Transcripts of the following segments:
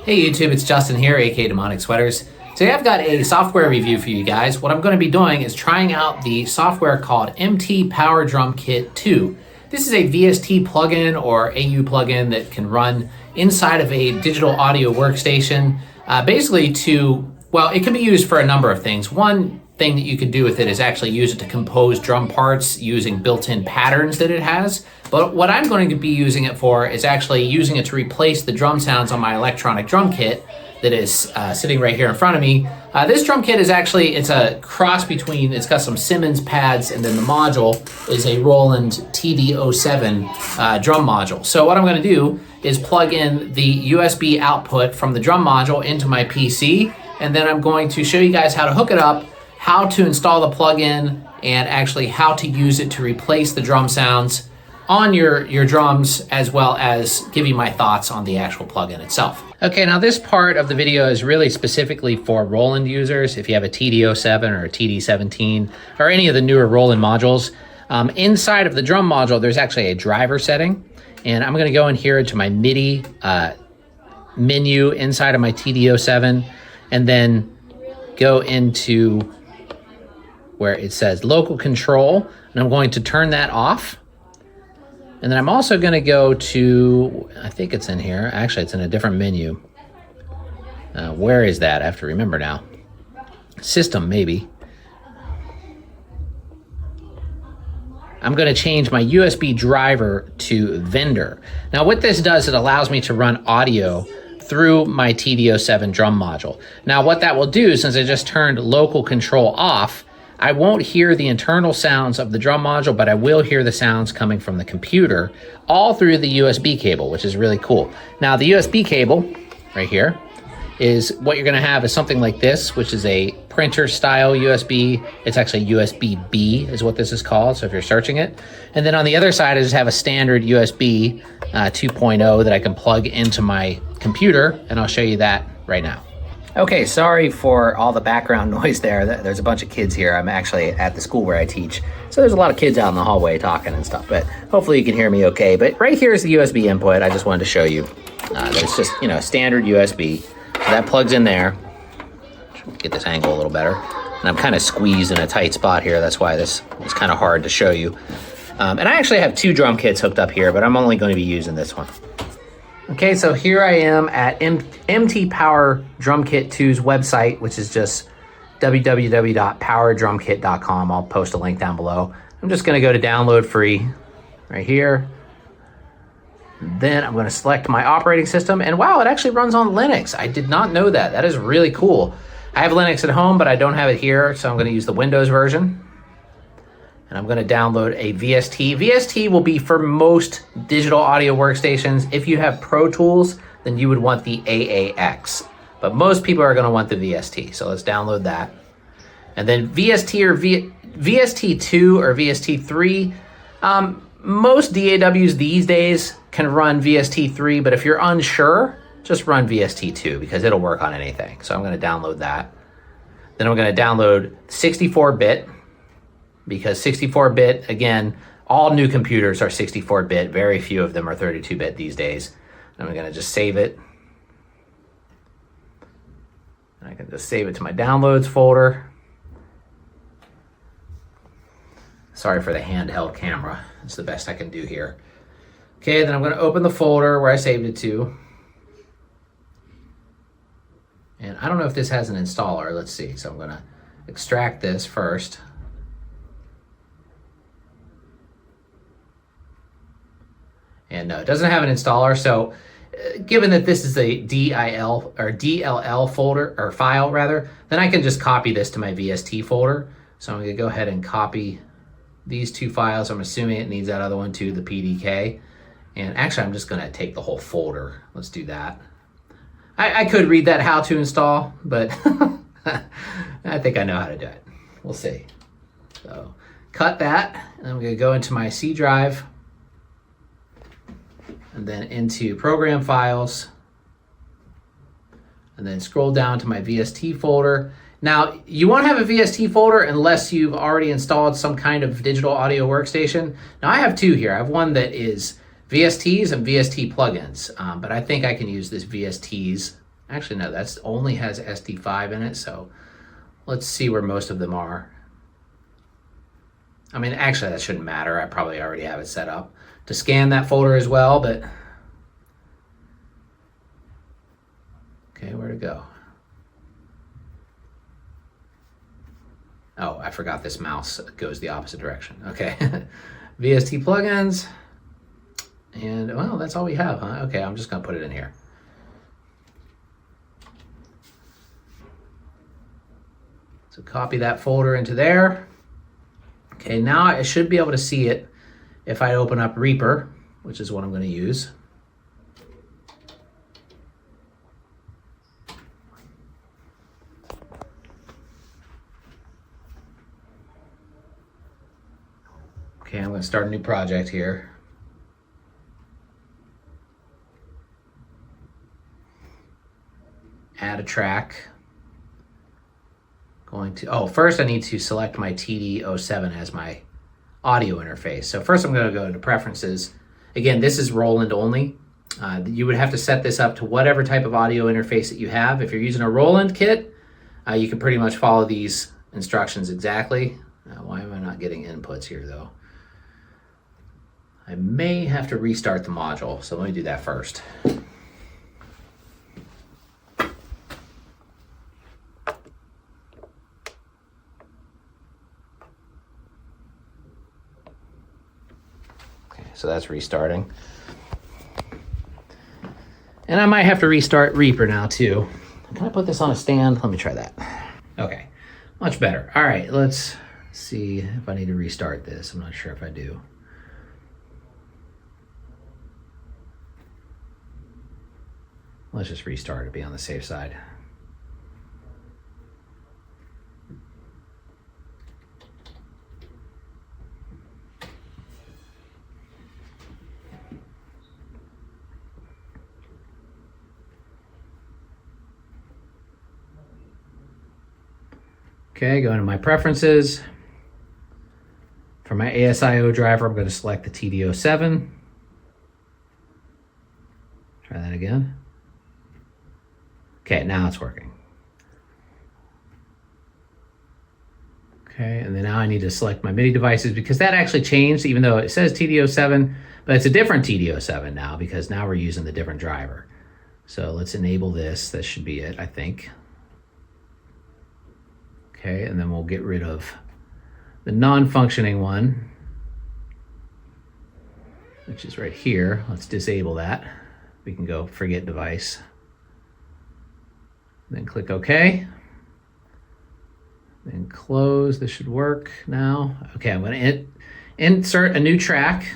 Hey YouTube, it's Justin here, aka Demonic Sweaters. Today I've got a software review for you guys. What I'm going to be doing is trying out the software called MT Power Drum Kit 2. This is a VST plugin or AU plugin that can run inside of a digital audio workstation. It can be used for a number of things. One thing that you could do with it is actually use it to compose drum parts using built-in patterns that it has. But what I'm going to be using it for is actually using it to replace the drum sounds on my electronic drum kit that is sitting right here in front of me. This drum kit is it's a cross between, it's got some Simmons pads, and then the module is a Roland TD07 drum module. So what I'm going to do is plug in the USB output from the drum module into my PC, and then I'm going to show you guys how to hook it up, how to install the plugin, and actually how to use it to replace the drum sounds on your drums, as well as give you my thoughts on the actual plugin itself. Okay, now this part of the video is really specifically for Roland users. If you have a TD07 or a TD17 or any of the newer Roland modules, inside of the drum module, there's actually a driver setting. And I'm gonna go in here to my Midi menu inside of my TD07, and then go into where it says local control, and I'm going to turn that off. And then I'm also going to go to, I think it's in here. Actually, it's in a different menu. Where is that? I have to remember now. System, maybe. I'm going to change my USB driver to vendor. Now, what this does, it allows me to run audio through my TD07 drum module. Now, what that will do, since I just turned local control off, I won't hear the internal sounds of the drum module, but I will hear the sounds coming from the computer all through the USB cable, which is really cool. Now, the USB cable right here is what you're going to have is something like this, which is a printer style USB. It's actually USB-B is what this is called, so if you're searching it. And then on the other side, I just have a standard USB 2.0 that I can plug into my computer, and I'll show you that right now. Okay, sorry for all the background noise there. There's a bunch of kids here. I'm actually at the school where I teach. So there's a lot of kids out in the hallway talking and stuff, but hopefully you can hear me okay. But right here is the USB input. I just wanted to show you that it's just, standard USB. So that plugs in there. Get this angle a little better. And I'm kind of squeezed in a tight spot here. That's why this is kind of hard to show you. And I actually have two drum kits hooked up here, but I'm only going to be using this one. Okay, so here I am at MT Power Drum Kit 2's website, which is just www.powerdrumkit.com. I'll post a link down below. I'm just going to go to download free right here. Then I'm going to select my operating system, and wow, it actually runs on Linux. I did not know that. That is really cool. I have Linux at home, but I don't have it here, so I'm going to use the Windows version. And I'm going to download a VST. VST will be for most digital audio workstations. If you have Pro Tools, then you would want the AAX. But most people are going to want the VST. So let's download that. And then VST or VST2 or VST3. Most DAWs these days can run VST3, but if you're unsure, just run VST2 because it'll work on anything. So I'm going to download that. Then I'm going to download 64-bit. Because 64-bit, again, all new computers are 64-bit. Very few of them are 32-bit these days. And I'm going to just save it. And I can just save it to my downloads folder. Sorry for the handheld camera. It's the best I can do here. Okay, then I'm going to open the folder where I saved it to. And I don't know if this has an installer. Let's see. So I'm going to extract this first. And no, it doesn't have an installer. So given that this is a DIL or DLL folder or file rather, then I can just copy this to my VST folder. So I'm going to go ahead and copy these two files. I'm assuming it needs that other one too, the PDK. And actually, I'm just going to take the whole folder. Let's do that. I could read that how to install, but I think I know how to do it. We'll see. So cut that, and I'm going to go into my C drive. And then into program files, and then scroll down to my VST folder. Now, you won't have a VST folder unless you've already installed some kind of digital audio workstation. Now, I have two here. I have one that is VSTs and VST plugins, but I think I can use this VSTs Actually, no, that's only has SD5 in it, so let's see where most of them are. I mean, actually, that shouldn't matter. I probably already have it set up to scan that folder as well, but... Okay, where to go? Oh, I forgot this mouse goes the opposite direction. Okay, VST plugins. And, well, that's all we have, huh? Okay, I'm just going to put it in here. So copy that folder into there. Okay, now I should be able to see it if I open up Reaper, which is what I'm going to use. Okay, I'm going to start a new project here. Add a track. First I need to select my TD07 as my audio interface. So first I'm going to go into preferences. Again, this is Roland only. You would have to set this up to whatever type of audio interface that you have. If you're using a Roland kit, you can pretty much follow these instructions exactly. Why am I not getting inputs here though? I may have to restart the module, so let me do that first. So that's restarting. And I might have to restart Reaper now too. Can I put this on a stand? Let me try that. Okay, much better. All right, let's see if I need to restart this. I'm not sure if I do. Let's just restart it, be on the safe side. Okay, go into my preferences. For my ASIO driver, I'm going to select the TD07. Try that again. Okay, now it's working. Okay, and then now I need to select my Midi devices because that actually changed, even though it says TD07, but it's a different TD07 now because now we're using the different driver. So let's enable this. That should be it, I think. Okay, and then we'll get rid of the non-functioning one, which is right here. Let's disable that. We can go forget device. Then click OK. Then close. This should work now. Okay, I'm going to insert a new track.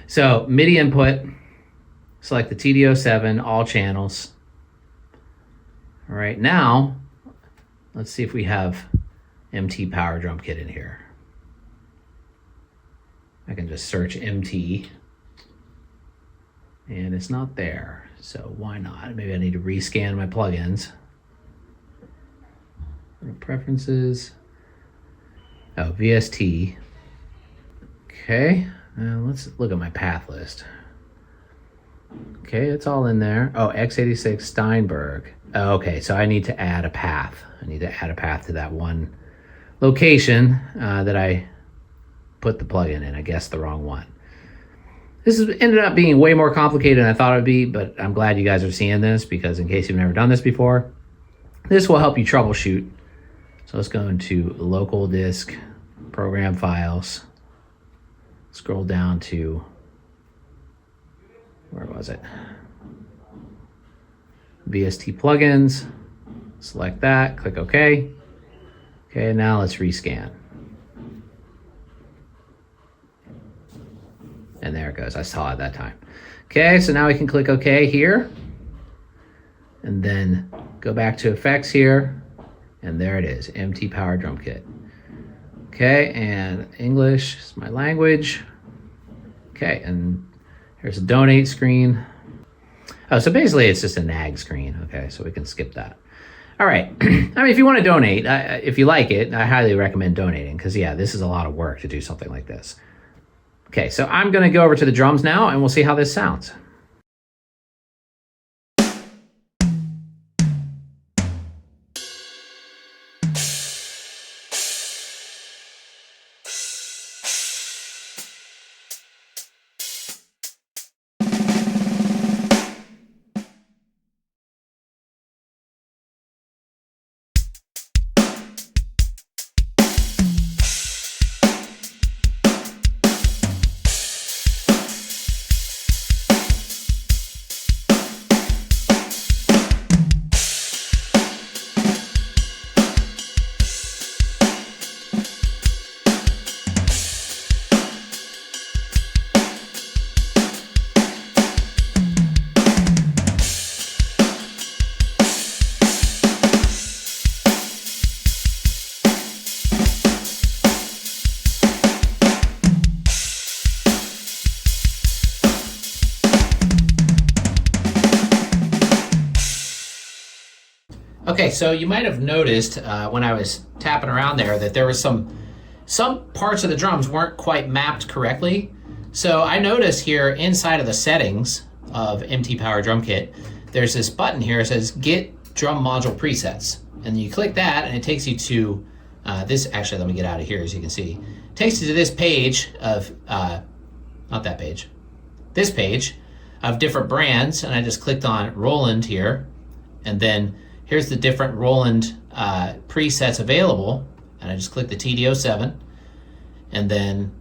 So MIDI input, select the TD07, all channels. All right, now let's see if we have MT Power Drum Kit in here. I can just search MT and it's not there. So why not? Maybe I need to rescan my plugins. Preferences. Oh, VST. Okay, let's look at my path list. Okay, it's all in there. Oh, x86 Steinberg. Oh, okay, so I need to add a path. I need to add a path to that one location that I put the plugin in. I guessed the wrong one. This has ended up being way more complicated than I thought it would be, but I'm glad you guys are seeing this because in case you've never done this before, this will help you troubleshoot. So let's go into local disk, program files, scroll down to, where was it? VST plugins, select that, click OK. Okay, now let's rescan. And there it goes, I saw it that time. Okay, so now we can click OK here. And then go back to effects here. And there it is, MT Power Drum Kit. Okay, and English is my language. Okay, and here's a donate screen. Oh, so basically it's just a nag screen. Okay, so we can skip that. All right, I mean, if you want to donate, if you like it, I highly recommend donating because yeah, this is a lot of work to do something like this. Okay, so I'm gonna go over to the drums now and we'll see how this sounds. Okay, so you might have noticed when I was tapping around there that there was some parts of the drums weren't quite mapped correctly. So I noticed here inside of the settings of MT Power Drum Kit, there's this button here that says Get Drum Module Presets. And you click that and it takes you to this. Actually, let me get out of here as you can see. It takes you to this page of, not that page, this page of different brands. And I just clicked on Roland here. And then here's the different Roland presets available. And I just click the TD07 and then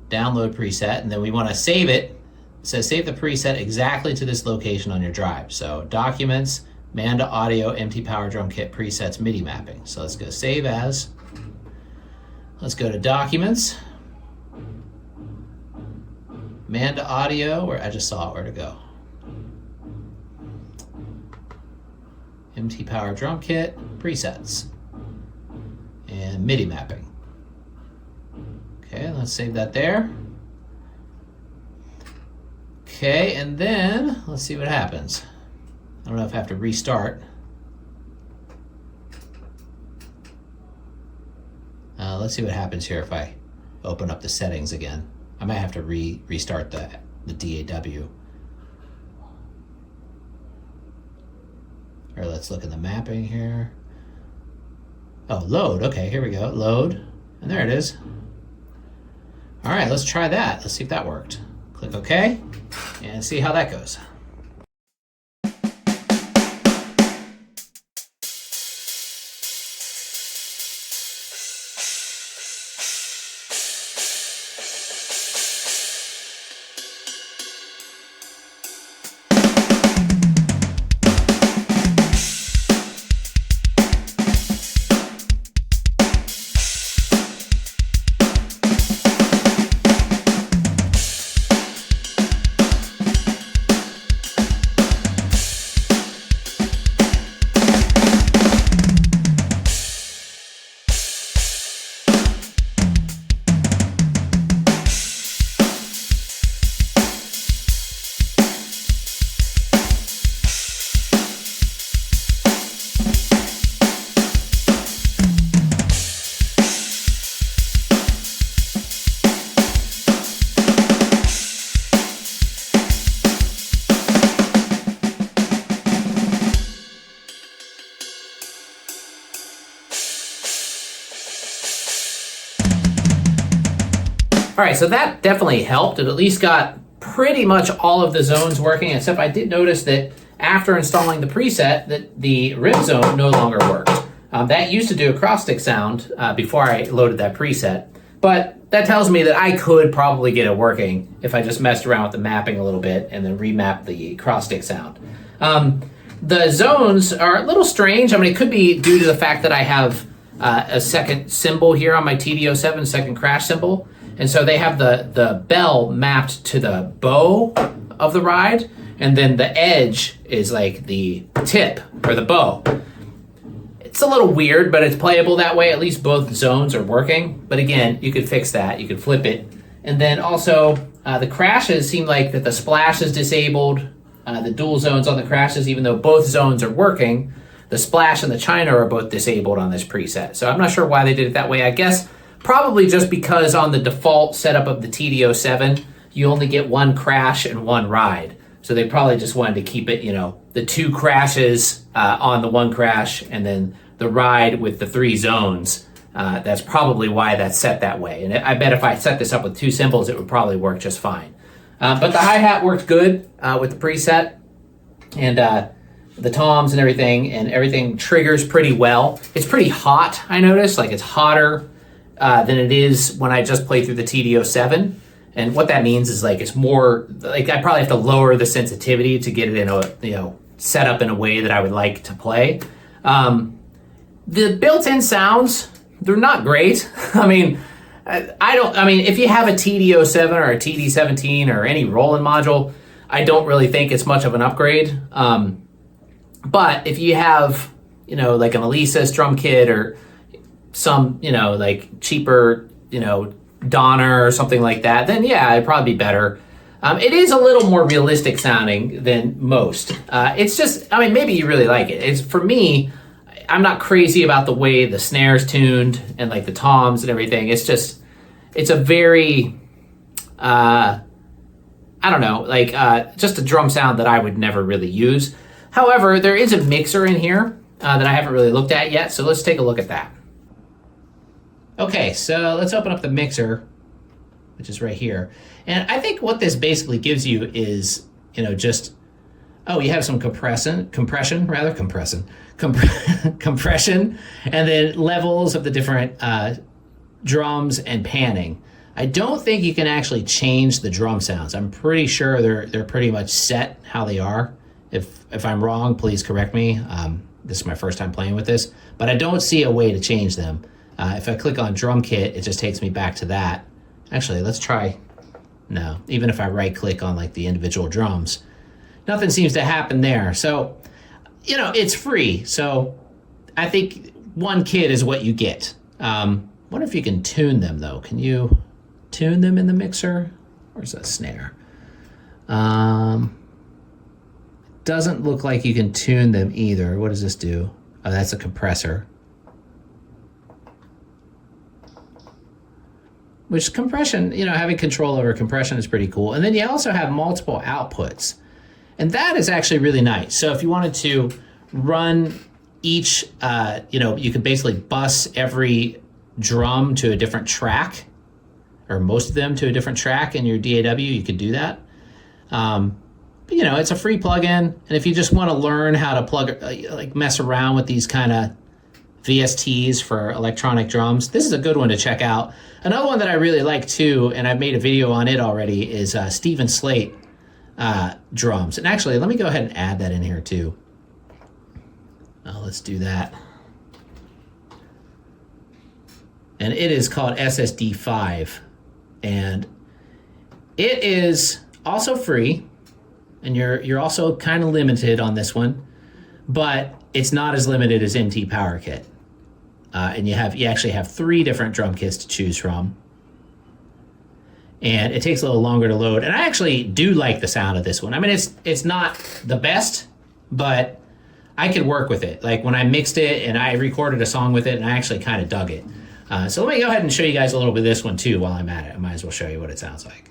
download preset. And then we want to save it. It says save the preset exactly to this location on your drive. So documents, Manda Audio, MT Power Drum Kit presets, MIDI mapping. So let's go save as. Let's go to documents. Manda Audio, where I just saw it, where to go. MT Power Drum Kit presets. And MIDI mapping. Okay, let's save that there. Okay, and then let's see what happens. I don't know if I have to restart. Let's see what happens here if I open up the settings again. I might have to restart the DAW. Or let's look at the mapping here. Oh, load. Okay, here we go. Load. And there it is. All right, let's try that. Let's see if that worked. Click OK and see how that goes. All right, so that definitely helped. It at least got pretty much all of the zones working, except I did notice that after installing the preset that the rib zone no longer worked. That used to do acrostic sound before I loaded that preset, but that tells me that I could probably get it working if I just messed around with the mapping a little bit and then remap the acrostic sound. The zones are a little strange. I mean, it could be due to the fact that I have a second cymbal here on my TD07, second crash cymbal. And so they have the bell mapped to the bow of the ride, and then the edge is like the tip or the bow. It's a little weird, but it's playable that way. At least both zones are working. But again, you could fix that. You could flip it. And then also the crashes seem like that the splash is disabled. The dual zones on the crashes, even though both zones are working, the splash and the china are both disabled on this preset. So I'm not sure why they did it that way. I guess probably just because on the default setup of the TD07, you only get one crash and one ride. So they probably just wanted to keep it, you know, the two crashes on the one crash and then the ride with the three zones. That's probably why that's set that way. And I bet if I set this up with two cymbals, it would probably work just fine. But the hi-hat worked good with the preset, and the toms and everything triggers pretty well. It's pretty hot, I noticed. Like, it's hotter than it is when I just play through the TD07. And what that means is, like, it's more, like, I probably have to lower the sensitivity to get it in a, you know, set up in a way that I would like to play. The built-in sounds, they're not great. I mean, if you have a TD07 or a TD17 or any Roland module, I don't really think it's much of an upgrade. But if you have, you know, like an Alesis drum kit or some, you know, like cheaper, you know, Donner or something like that, then yeah, it'd probably be better. It is a little more realistic sounding than most. It's just, I mean, maybe you really like it. It's, for me, I'm not crazy about the way the snare's tuned and like the toms and everything. It's a very, I don't know, like just a drum sound that I would never really use. However, there is a mixer in here that I haven't really looked at yet, so let's take a look at that. Okay, so let's open up the mixer, which is right here. And I think what this basically gives you is, you know, just, oh, you have some compression, and then levels of the different drums and panning. I don't think you can actually change the drum sounds. I'm pretty sure they're pretty much set how they are. If I'm wrong, please correct me. This is my first time playing with this, but I don't see a way to change them. If I click on Drumkit, it just takes me back to that. Actually, let's try. No, even if I right click on like the individual drums, nothing seems to happen there. So, you know, it's free. So I think one kit is what you get. Wonder if you can tune them though. Can you tune them in the mixer? Where's that snare? Doesn't look like you can tune them either. What does this do? Oh, that's a compressor. Which compression, you know, having control over compression is pretty cool. And then you also have multiple outputs. And that is actually really nice. So if you wanted to run each, you know, you could basically bus every drum to a different track, or most of them to a different track in your DAW, you could do that. But, you know, it's a free plugin. And if you just want to learn how to plug, like mess around with these kind of VSTs for electronic drums, this is a good one to check out. Another one that I really like too, and I've made a video on it already, is Stephen Slate drums. And actually, let me go ahead and add that in here too. Let's do that. And it is called SSD5. And it is also free, and you're also kind of limited on this one, but it's not as limited as MT Power Kit. And you actually have 3 different drum kits to choose from. And it takes a little longer to load. And I actually do like the sound of this one. I mean, it's not the best, but I could work with it. Like when I mixed it and I recorded a song with it, and I actually kind of dug it. So let me go ahead and show you guys a little bit of this one too while I'm at it. I might as well show you what it sounds like.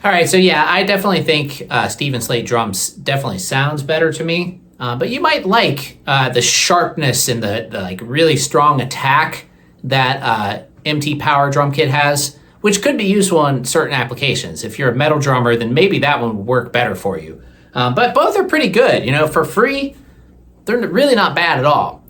All right, so yeah, I definitely think Stephen Slate drums definitely sounds better to me. But you might like the sharpness and the like really strong attack that MT Power Drum Kit has, which could be useful in certain applications. If you're a metal drummer, then maybe that one would work better for you. But both are pretty good. You know, for free, they're really not bad at all.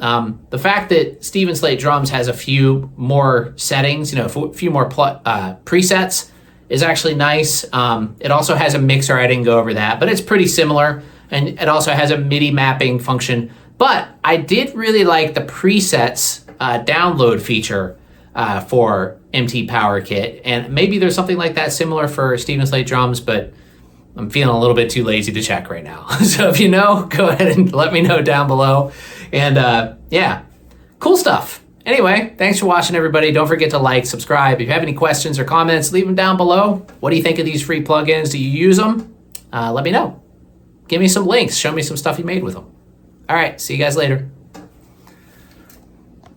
The fact that Stephen Slate drums has a few more settings, you know, a few more presets, is actually nice. It also has a mixer. I didn't go over that, but it's pretty similar. And it also has a MIDI mapping function. But I did really like the presets download feature for MT Power Kit. And maybe there's something like that similar for Stephen Slate drums, but I'm feeling a little bit too lazy to check right now. So if you know, go ahead and let me know down below. And yeah, cool stuff. Anyway, thanks for watching, everybody. Don't forget to like, subscribe. If you have any questions or comments, leave them down below. What do you think of these free plugins? Do you use them? Let me know. Give me some links. Show me some stuff you made with them. All right, see you guys later.